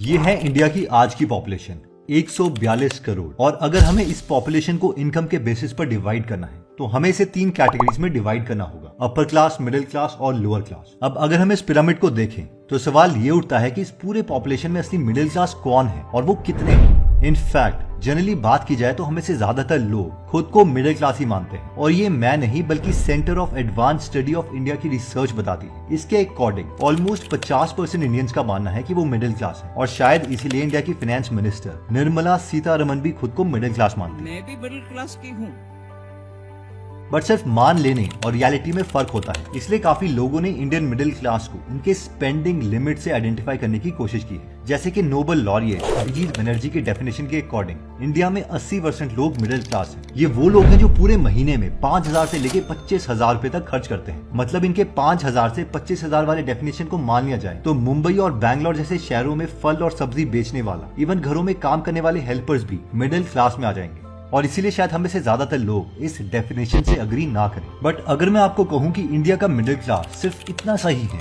ये है इंडिया की आज की पॉपुलेशन 142 करोड़। और अगर हमें इस पॉपुलेशन को इनकम के बेसिस पर डिवाइड करना है तो हमें इसे 3 कैटेगरीज में डिवाइड करना होगा, अपर क्लास, मिडिल क्लास और लोअर क्लास। अब अगर हम इस पिरामिड को देखें तो सवाल ये उठता है कि इस पूरे पॉपुलेशन में असली मिडिल क्लास कौन है और वो कितने हैं। इनफैक्ट जनरली बात की जाए तो हमें से ज्यादातर लोग खुद को मिडिल क्लास ही मानते हैं, और ये मैं नहीं बल्कि centre of advance study of India की रिसर्च बताती है। इसके अकॉर्डिंग ऑलमोस्ट 50% इंडियंस का मानना है कि वो मिडिल क्लास है, और शायद इसीलिए इंडिया की फाइनेंस मिनिस्टर निर्मला सीतारमण भी खुद को मिडिल क्लास मानती है। मैं भी मिडिल क्लास की हूँ। बट सिर्फ मान लेने और रियलिटी में फर्क होता है, इसलिए काफी लोगों ने इंडियन मिडिल क्लास को उनके स्पेंडिंग लिमिट से आइडेंटिफाई करने की कोशिश की है। जैसे कि नोबल लॉरिएट अभिजीत बनर्जी के डेफिनेशन के अकॉर्डिंग इंडिया में 80% लोग मिडिल क्लास हैं। ये वो लोग हैं जो पूरे महीने में 5,000 से लेके 25,000 रुपए तक खर्च करते हैं। मतलब इनके 5,000 से 25,000 वाले डेफिनेशन को मान लिया जाए तो मुंबई और बैंगलोर जैसे शहरों में फल और सब्जी बेचने वाला, इवन घरों में काम करने वाले हेल्पर्स भी मिडिल क्लास में आ जाएंगे। और इसीलिए शायद हमें से ज्यादातर लोग इस डेफिनेशन से अग्री ना करें। बट अगर मैं आपको कहूं कि इंडिया का मिडिल क्लास सिर्फ इतना सही है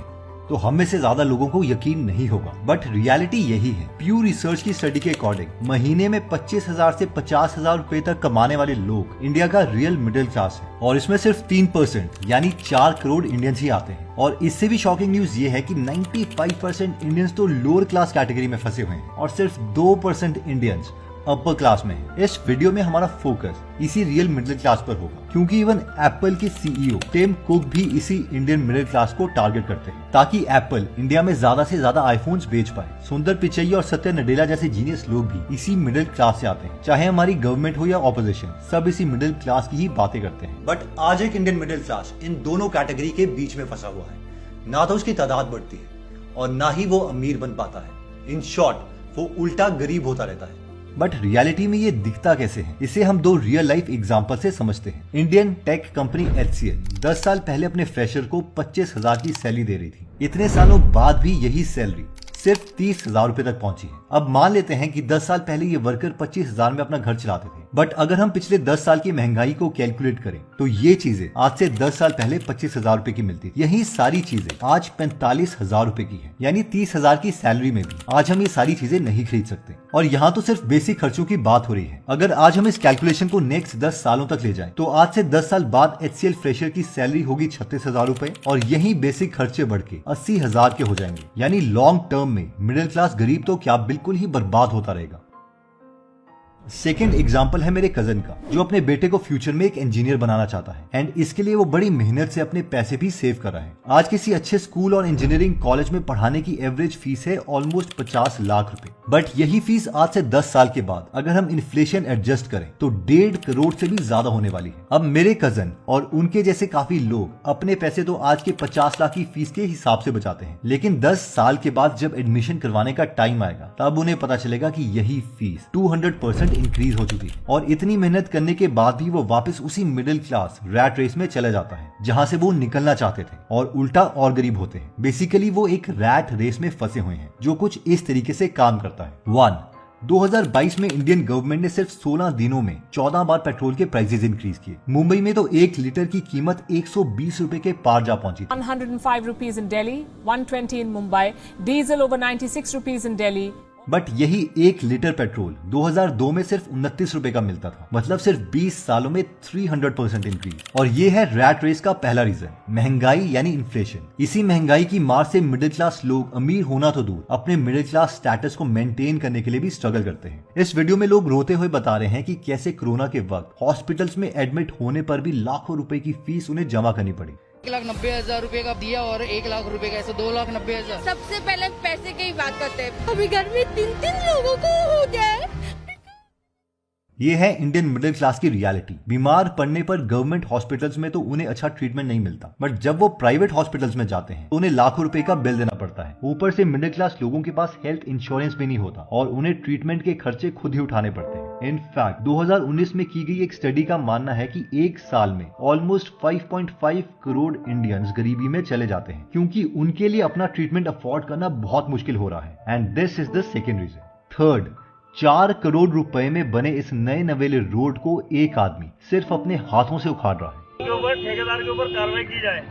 तो हम में से ज्यादा लोगों को यकीन नहीं होगा। बट रियलिटी यही है। प्यू रिसर्च की स्टडी के अकॉर्डिंग महीने में 25,000 से 50,000 रुपए तक कमाने वाले लोग इंडिया का रियल मिडिल क्लास है, और इसमें सिर्फ 3% यानी 4 करोड़ इंडियंस ही आते हैं। और इससे भी शॉकिंग न्यूज ये है कि 95% इंडियंस तो लोअर क्लास कैटेगरी में फंसे हुए हैं और सिर्फ 2% इंडियंस अपर क्लास में है। इस वीडियो में हमारा फोकस इसी रियल मिडिल क्लास पर होगा, क्योंकि इवन एप्पल के सीईओ टिम कुक भी इसी इंडियन मिडिल क्लास को टारगेट करते हैं ताकि एप्पल इंडिया में ज्यादा से ज्यादा आईफोन्स बेच पाए। सुंदर पिचई और सत्य नडेला जैसे जीनियस लोग भी इसी मिडिल क्लास से आते हैं। चाहे हमारी गवर्नमेंट हो या ऑपोजिशन, सब इसी मिडिल क्लास की ही बातें करते हैं। बट आज एक इंडियन मिडिल क्लास इन दोनों कैटेगरी के बीच में फंसा हुआ है। ना तो उसकी तादाद बढ़ती है और ना ही वो अमीर बन पाता है। इन शॉर्ट वो उल्टा गरीब होता रहता है। बट रियलिटी में ये दिखता कैसे है, इसे हम 2 रियल लाइफ एग्जांपल से समझते हैं। इंडियन टेक कंपनी HCL 10 साल पहले अपने फ्रेशर को 25,000 की सैलरी दे रही थी। इतने सालों बाद भी यही सैलरी सिर्फ 30,000 रुपए तक पहुंची है। अब मान लेते हैं कि 10 साल पहले ये वर्कर 25,000 में अपना घर चलाते थे। बट अगर हम पिछले 10 साल की महंगाई को कैलकुलेट करें तो ये चीजें आज से 10 साल पहले 25,000 रुपए की मिलती थी। यही सारी चीजें आज 45,000 रुपए की है, यानी 30,000 की सैलरी में भी आज हम ये सारी चीजें नहीं खरीद सकते। और यहाँ तो सिर्फ बेसिक खर्चों की बात हो रही है। अगर आज हम इस कैलकुलेशन को नेक्स्ट 10 सालों तक ले जाएं, तो आज से 10 साल बाद HCL फ्रेशर की सैलरी होगी 36,000 रुपए, और यही बेसिक खर्चे बढ़ के 80,000 के हो जाएंगे। यानी लॉन्ग टर्म में मिडिल क्लास गरीब तो क्या बिल्कुल ही बर्बाद होता रहेगा। सेकेंड एग्जाम्पल है मेरे कजन का, जो अपने बेटे को फ्यूचर में एक इंजीनियर बनाना चाहता है, एंड इसके लिए वो बड़ी मेहनत से अपने पैसे भी सेव कर रहा है। आज किसी अच्छे स्कूल और इंजीनियरिंग कॉलेज में पढ़ाने की एवरेज फीस है ऑलमोस्ट 50 लाख रुपए। बट यही फीस आज से 10 साल के बाद अगर हम इन्फ्लेशन एडजस्ट करें तो 1.5 करोड़ से भी ज्यादा होने वाली है। अब मेरे कजन और उनके जैसे काफी लोग अपने पैसे तो आज के 50 लाख की फीस के हिसाब से बचाते हैं, लेकिन 10 साल के बाद जब एडमिशन करवाने का टाइम आएगा तब उन्हें पता चलेगा कि यही फीस 200% इंक्रीज हो चुकी है। और इतनी मेहनत करने के बाद भी वो वापस उसी मिडिल क्लास रैट रेस में चला जाता है जहां से वो निकलना चाहते थे, और उल्टा और गरीब होते हैं। बेसिकली वो एक रैट रेस में फंसे हुए हैं जो कुछ इस तरीके से काम करता है। 1. 2022 में इंडियन गवर्नमेंट ने सिर्फ 16 दिनों में 14 बार पेट्रोल के प्राइसेस इंक्रीज किए। मुंबई में तो 1 लीटर की कीमत 120 रुपए के पार जा पहुंची। 105 rupees in Delhi, 120 in Mumbai, diesel over 96 rupees in Delhi. But यही 1 लीटर पेट्रोल 2002 में सिर्फ 29 रुपए का मिलता था। मतलब सिर्फ 20 सालों में 300% इंक्रीज। और ये है रैट रेस का पहला रीजन, महंगाई यानी इन्फ्लेशन। इसी महंगाई की मार से मिडिल क्लास लोग अमीर होना तो दूर अपने मिडिल क्लास स्टेटस को मेंटेन करने के लिए भी स्ट्रगल करते हैं। इस वीडियो में लोग रोते हुए बता रहे हैं कि कैसे कोरोना के वक्त हॉस्पिटल्स में एडमिट होने पर भी लाखों रुपए की फीस उन्हें जमा करनी पड़ी। 1,90,000 रुपए का दिया और 1 लाख रुपए का, ऐसे 2,90,000। सबसे पहले पैसे की ही बात करते हैं। अभी घर में 3-3 लोगों को हो गया। ये है इंडियन मिडिल क्लास की रियलिटी। बीमार पड़ने पर गवर्नमेंट हॉस्पिटल्स में तो उन्हें अच्छा ट्रीटमेंट नहीं मिलता, बट जब वो प्राइवेट हॉस्पिटल्स में जाते हैं तो उन्हें लाखों रुपए का बिल देना पड़ता है। ऊपर से मिडिल क्लास लोगों के पास हेल्थ इंश्योरेंस भी नहीं होता और उन्हें ट्रीटमेंट के खर्चे खुद ही उठाने पड़ते हैं। इनफैक्ट 2019 में की गई एक स्टडी का मानना है कि एक साल में ऑलमोस्ट 5.5 करोड़ इंडियंस गरीबी में चले जाते हैं, क्योंकि उनके लिए अपना ट्रीटमेंट अफोर्ड करना बहुत मुश्किल हो रहा है। And this is the second reason. Third, 4 crore रुपए में बने इस नए नवेले रोड को एक आदमी सिर्फ अपने हाथों से उखाड़ रहा है। ठेकेदार के ऊपर कार्रवाई की जाए।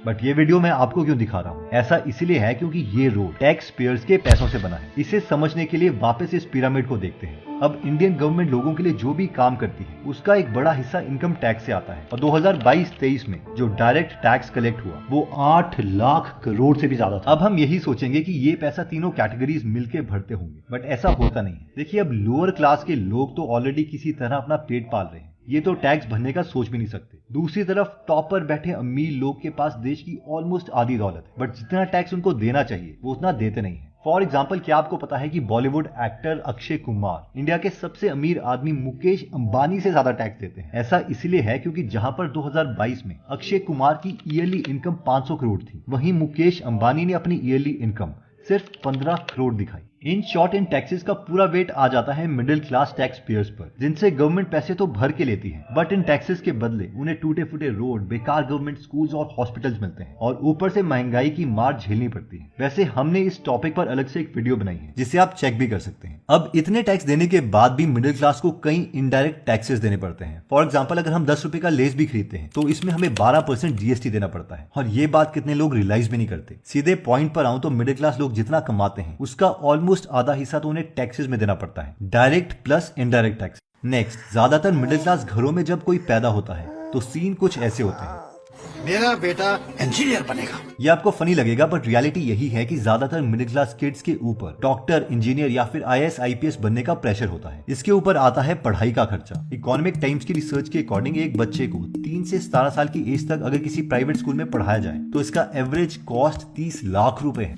बट ये वीडियो मैं आपको क्यों दिखा रहा हूँ, ऐसा इसलिए है क्योंकि ये रोड टैक्स पेयर्स के पैसों से बना है। इसे समझने के लिए वापस इस पिरामिड को देखते हैं। अब इंडियन गवर्नमेंट लोगों के लिए जो भी काम करती है उसका एक बड़ा हिस्सा इनकम टैक्स से आता है और 2022-23 में जो डायरेक्ट टैक्स कलेक्ट हुआ वो 8 लाख करोड़ से भी ज्यादा था। अब हम यही सोचेंगे कि ये पैसा तीनों कैटेगरीज मिलके भरते होंगे, बट ऐसा होता नहीं है। देखिए, अब लोअर क्लास के लोग तो ऑलरेडी किसी तरह अपना पेट पाल रहे हैं, ये तो टैक्स भरने का सोच भी नहीं सकते। दूसरी तरफ टॉप पर बैठे अमीर लोग के पास देश की ऑलमोस्ट आधी दौलत है, बट जितना टैक्स उनको देना चाहिए वो उतना देते नहीं है। फॉर एग्जाम्पल, क्या आपको पता है कि बॉलीवुड एक्टर अक्षय कुमार इंडिया के सबसे अमीर आदमी मुकेश अंबानी से ज्यादा टैक्स देते हैं? ऐसा इसलिए है क्योंकि जहां पर 2022 में अक्षय कुमार की ईयरली इनकम 500 करोड़ थी, वहीं मुकेश अंबानी ने अपनी ईयरली इनकम सिर्फ 15 करोड़ दिखाई। इन शॉर्ट, इन टैक्सेस का पूरा वेट आ जाता है मिडिल क्लास टैक्स पेयर्स पर, जिनसे गवर्नमेंट पैसे तो भर के लेती है, बट इन टैक्सेस के बदले उन्हें टूटे फूटे रोड, बेकार गवर्नमेंट स्कूल्स और हॉस्पिटल्स मिलते हैं और ऊपर से महंगाई की मार झेलनी पड़ती है। वैसे हमने इस टॉपिक पर अलग से एक वीडियो बनाई है जिसे आप चेक भी कर सकते हैं। अब इतने टैक्स देने के बाद भी मिडिल क्लास को कई इनडायरेक्ट टैक्सेस देने पड़ते हैं। फॉर एग्जाम्पल, अगर हम 10 रुपए का लेस भी खरीदते हैं तो इसमें हमें 12% जीएसटी देना पड़ता है और ये बात कितने लोग रियलाइज भी नहीं करते। सीधे पॉइंट पर आऊं तो मिडिल क्लास लोग जितना कमाते हैं उसका ऑलमोस्ट आधा हिस्सा तो उन्हें टैक्सेस में देना पड़ता है, direct plus indirect tax. Next, ज्यादातर मिडिल क्लास घरों में जब कोई पैदा होता है तो सीन कुछ ऐसे होते हैं, मेरा बेटा इंजीनियर बनेगा। ये आपको फनी लगेगा, बट रियलिटी यही है कि ज्यादातर मिडिल क्लास किड्स के ऊपर डॉक्टर, इंजीनियर या फिर IAS IPS बनने का प्रेशर होता है। इसके ऊपर आता है पढ़ाई का खर्चा। इकोनॉमिक टाइम्स की रिसर्च के अकॉर्डिंग एक बच्चे को 3 से 17 साल की एज तक अगर किसी प्राइवेट स्कूल में पढ़ाया जाए तो इसका एवरेज कॉस्ट 30 लाख रुपए है।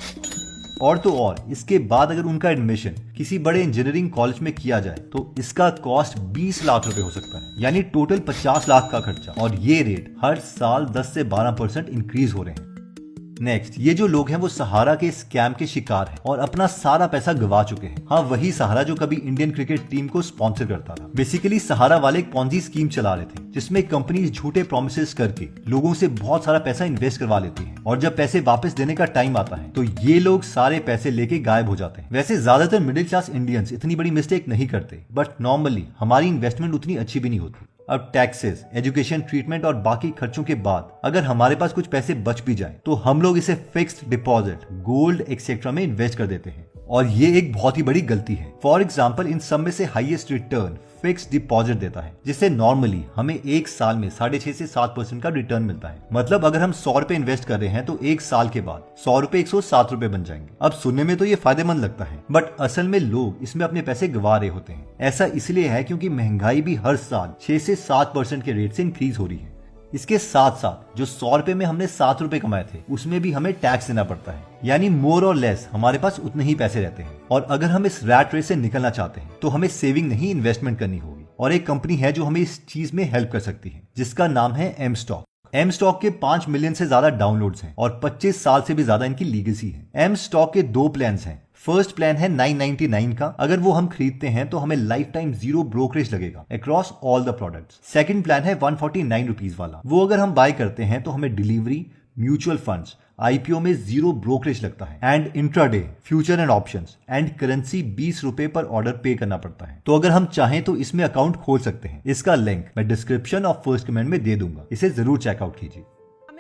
और तो और इसके बाद अगर उनका एडमिशन किसी बड़े इंजीनियरिंग कॉलेज में किया जाए तो इसका कॉस्ट 20 लाख रुपए हो सकता है, यानी टोटल 50 लाख का खर्चा। और ये रेट हर साल 10 से 12% इंक्रीज हो रहे हैं। नेक्स्ट, ये जो लोग हैं वो सहारा के स्कैम के शिकार हैं और अपना सारा पैसा गवा चुके हैं। हाँ, वही सहारा जो कभी इंडियन क्रिकेट टीम को स्पॉन्सर करता था। बेसिकली सहारा वाले एक पॉन्जी स्कीम चला रहे थे जिसमें कंपनीज झूठे प्रोमिसेस करके लोगों से बहुत सारा पैसा इन्वेस्ट करवा लेती है और जब पैसे वापस देने का टाइम आता है तो ये लोग सारे पैसे लेके गायब हो जाते हैं। वैसे ज्यादातर मिडिल क्लास इंडियंस इतनी बड़ी मिस्टेक नहीं करते, बट नॉर्मली हमारी इन्वेस्टमेंट उतनी अच्छी भी नहीं होती। अब टैक्सेस, एजुकेशन, ट्रीटमेंट और बाकी खर्चों के बाद अगर हमारे पास कुछ पैसे बच भी जाए तो हम लोग इसे फिक्स्ड डिपॉजिट, गोल्ड एक्सेट्रा में इन्वेस्ट कर देते हैं और ये एक बहुत ही बड़ी गलती है। फॉर एग्जाम्पल, इन सब में से हाईएस्ट रिटर्न फिक्स्ड डिपॉजिट देता है, जिससे नॉर्मली हमें एक साल में 6.5 से 7% का रिटर्न मिलता है। मतलब अगर हम 100 रुपए इन्वेस्ट कर रहे हैं तो एक साल के बाद 100 रुपए 107 रुपए बन जाएंगे। अब सुनने में तो ये फायदेमंद लगता है, बट असल में लोग इसमें अपने पैसे गंवा रहे होते हैं। ऐसा इसलिए है क्योंकि महंगाई भी हर साल 6 से 7% के रेट से इंक्रीज हो रही है। इसके साथ साथ जो 100 रुपए में हमने 7 रुपए कमाए थे उसमें भी हमें टैक्स देना पड़ता है, यानी मोर और लेस हमारे पास उतने ही पैसे रहते हैं। और अगर हम इस रैट रेस से निकलना चाहते हैं तो हमें सेविंग नहीं, इन्वेस्टमेंट करनी होगी। और एक कंपनी है जो हमें इस चीज में हेल्प कर सकती है, जिसका नाम है एम स्टॉक। एम स्टॉक के 5 मिलियन से ज्यादा डाउनलोड्स हैं और 25 साल से भी ज्यादा इनकी लीगेसी है। एम स्टॉक के 2 प्लान्स हैं। फर्स्ट प्लान है 999 का, अगर वो हम खरीदते हैं तो हमें लाइफ टाइम 0 ब्रोकरेज लगेगा across all the products. Second plan है 149 रुपीज वाला, वो अगर हम बाय करते हैं तो हमें डिलीवरी, म्यूचुअल फंड्स, IPO में 0 ब्रोकरेज लगता है and intraday, future and options and currency 20 रुपए पर ऑर्डर पे करना पड़ता है। तो अगर हम चाहें तो इसमें अकाउंट खोल सकते हैं। इसका लिंक मैं डिस्क्रिप्शन और फर्स्ट कमेंट में दे दूंगा, इसे जरूर चेकआउट कीजिए।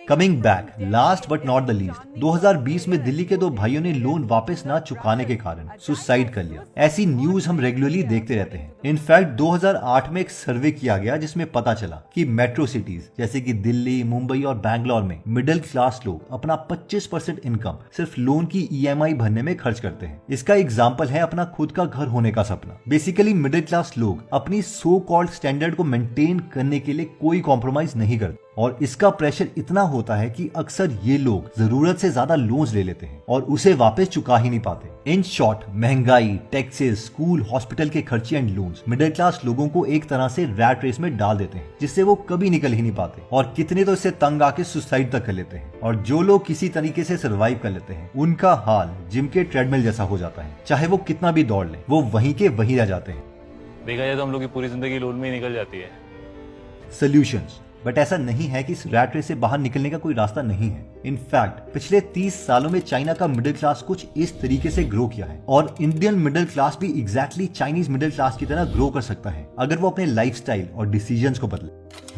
Coming back, last but not the least, 2020 में दिल्ली के 2 भाइयों ने लोन वापस ना चुकाने के कारण सुसाइड कर लिया। ऐसी न्यूज हम रेगुलरली देखते रहते हैं। इनफैक्ट 2008 में एक सर्वे किया गया जिसमें पता चला कि मेट्रो सिटीज जैसे कि दिल्ली, मुंबई और बैंगलोर में मिडिल क्लास लोग अपना 25% इनकम सिर्फ लोन की EMI भरने में खर्च करते हैं। इसका एग्जाम्पल है अपना खुद का घर होने का सपना। बेसिकली मिडिल क्लास लोग अपनी सो कॉल्ड स्टैंडर्ड को मेंटेन करने के लिए कोई कॉम्प्रोमाइज नहीं करते और इसका प्रेशर इतना होता है कि अक्सर ये लोग जरूरत से ज्यादा लोन्स ले लेते हैं और उसे वापस चुका ही नहीं पाते। इन शॉर्ट, महंगाई, टैक्सेस, स्कूल, हॉस्पिटल के खर्चे एंड लोन्स मिडिल क्लास लोगों को एक तरह से रैट रेस में डाल देते हैं जिससे वो कभी निकल ही नहीं पाते और कितने तो इससे तंग आके सुसाइड तक कर लेते हैं। और जो लोग किसी तरीके से सर्वाइव कर लेते हैं उनका हाल जिम के ट्रेडमिल जैसा हो जाता है। चाहे वो कितना भी दौड़ ले, वो वहीं के वहीं रह जाते हैं। देखा जाए तो हम लोग की पूरी जिंदगी लोन में ही निकल जाती है। सॉल्यूशंस, बट ऐसा नहीं है कि इस रैट रेस से बाहर निकलने का कोई रास्ता नहीं है। इनफैक्ट पिछले 30 सालों में चाइना का मिडिल क्लास कुछ इस तरीके से ग्रो किया है और इंडियन मिडिल क्लास भी एग्जैक्टली चाइनीज मिडिल क्लास की तरह ग्रो कर सकता है अगर वो अपने लाइफस्टाइल और डिसीजंस को बदले।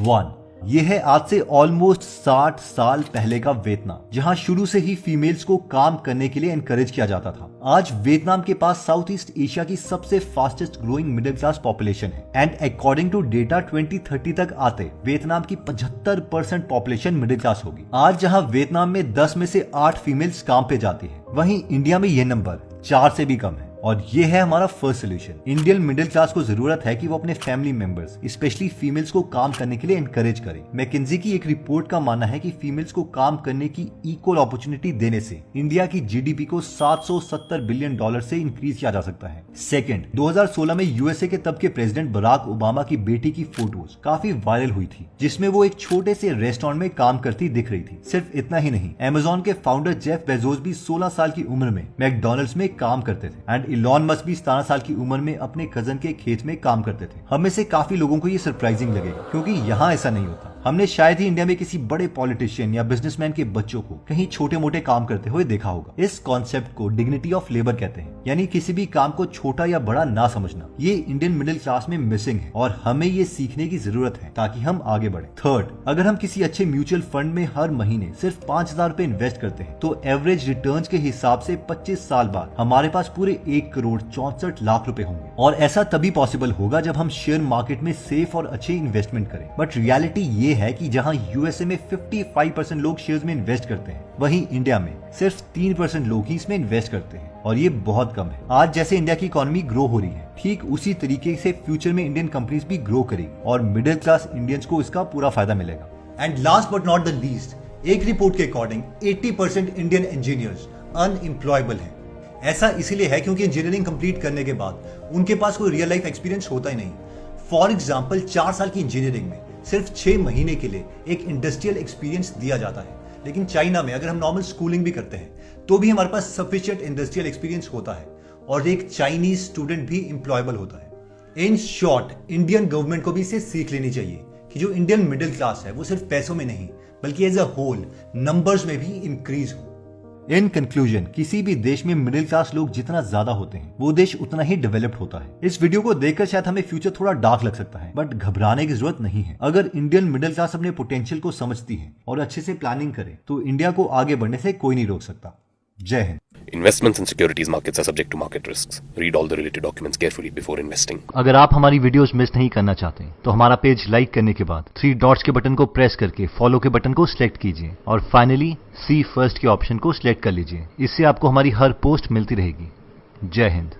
1. ये है आज से ऑलमोस्ट 60 साल पहले का वियतनाम, जहां शुरू से ही फीमेल्स को काम करने के लिए एनकरेज किया जाता था। आज वियतनाम के पास साउथ ईस्ट एशिया की सबसे fastest growing middle class population है एंड अकॉर्डिंग टू डेटा 2030 तक आते वियतनाम की 75% पॉपुलेशन मिडिल क्लास होगी। आज जहां वियतनाम में 10 में से 8 फीमेल्स काम पे जाती है, वहीं इंडिया में ये नंबर 4 से भी कम है। और ये है हमारा first solution. Indian middle class को जरूरत है कि वो अपने फैमिली मेंबर्स स्पेशली फीमेल्स को काम करने के लिए एनकरेज करें। मैकेंजी की एक रिपोर्ट का मानना है कि फीमेल्स को काम करने की इक्वल अपॉर्चुनिटी देने से इंडिया की जीडीपी को $770 बिलियन से इंक्रीज किया जा सकता है। सेकंड, 2016 में यूएसए के तब के प्रेसिडेंट बराक ओबामा की बेटी की फोटोज काफी वायरल हुई थी, जिसमें वो एक छोटे से रेस्टोरेंट में काम करती दिख रही थी। सिर्फ इतना ही नहीं, अमेजॉन के फाउंडर जेफ बेजोस भी 16 साल की उम्र में मैकडोनल्ड्स में काम करते थे एंड इलॉन मस्क भी 17 साल की उम्र में अपने कजन के खेत में काम करते थे। हम में से काफी लोगों को ये सरप्राइजिंग लगेगा, क्योंकि यहाँ ऐसा नहीं होता। हमने शायद ही इंडिया में किसी बड़े पॉलिटिशियन या बिजनेसमैन के बच्चों को कहीं छोटे मोटे काम करते हुए देखा होगा। इस कॉन्सेप्ट को डिग्निटी ऑफ लेबर कहते हैं, यानी किसी भी काम को छोटा या बड़ा ना समझना। ये इंडियन मिडिल क्लास में मिसिंग है और हमें ये सीखने की जरूरत है ताकि हम आगे बढ़े। थर्ड, अगर हम किसी अच्छे म्यूचुअल फंड में हर महीने सिर्फ 5,000 रुपए इन्वेस्ट करते हैं तो एवरेज रिटर्न्स के हिसाब से 25 साल बाद हमारे पास पूरे 1,64,00,000 रुपए होंगे। और ऐसा तभी पॉसिबल होगा जब हम शेयर मार्केट में सेफ और अच्छे इन्वेस्टमेंट करें। बट रियलिटी ये है कि जहां यूएसए में 55% लोग शेयर्स में इन्वेस्ट करते हैं, वहीं इंडिया में सिर्फ 3% लोग ही इसमें इन्वेस्ट करते हैं, और ये बहुत कम है। आज जैसे इंडिया की इकोनॉमी ग्रो हो रही है, ठीक उसी तरीके से फ्यूचर में इंडियन कंपनीज भी ग्रो करेगी और मिडिल क्लास इंडियंस को इसका पूरा फायदा मिलेगा। And last but not the least, एक रिपोर्ट के अकॉर्डिंग 80% इंडियन इंजीनियर्स अनएम्प्लॉयबल हैं। ऐसा इसीलिए है क्योंकि इंजीनियरिंग कंप्लीट करने के बाद उनके पास कोई रियल लाइफ एक्सपीरियंस होता ही नहीं। फॉर एग्जाम्पल, 4 साल की इंजीनियरिंग में सिर्फ 6 महीने के लिए एक इंडस्ट्रियल एक्सपीरियंस दिया जाता है, लेकिन चाइना में अगर हम नॉर्मल स्कूलिंग भी करते हैं तो भी हमारे पास सफिशिएंट इंडस्ट्रियल एक्सपीरियंस होता है और एक चाइनीज स्टूडेंट भी एम्प्लॉयबल होता है। इन शॉर्ट, इंडियन गवर्नमेंट को भी इसे सीख लेनी चाहिए कि जो इंडियन मिडिल क्लास है वो सिर्फ पैसों में नहीं बल्कि एज अ होल नंबर्स में भी इंक्रीज हो। इन कंक्लूजन, किसी भी देश में मिडिल क्लास लोग जितना ज्यादा होते हैं वो देश उतना ही डेवलप्ड होता है। इस वीडियो को देखकर शायद हमें फ्यूचर थोड़ा डार्क लग सकता है, बट घबराने की जरूरत नहीं है। अगर इंडियन मिडिल क्लास अपने पोटेंशियल को समझती है और अच्छे से प्लानिंग करे तो इंडिया को आगे बढ़ने से कोई नहीं रोक सकता। जय Hind. Investments in securities markets are subject to market risks. Read all the related documents carefully before investing. अगर आप हमारी वीडियोस मिस नहीं करना चाहते तो हमारा पेज लाइक करने के बाद 3 डॉट्स के बटन को प्रेस करके फॉलो के बटन को सिलेक्ट कीजिए और फाइनली सी फर्स्ट के ऑप्शन को सिलेक्ट कर लीजिए। इससे आपको हमारी हर पोस्ट मिलती रहेगी। जय हिंद।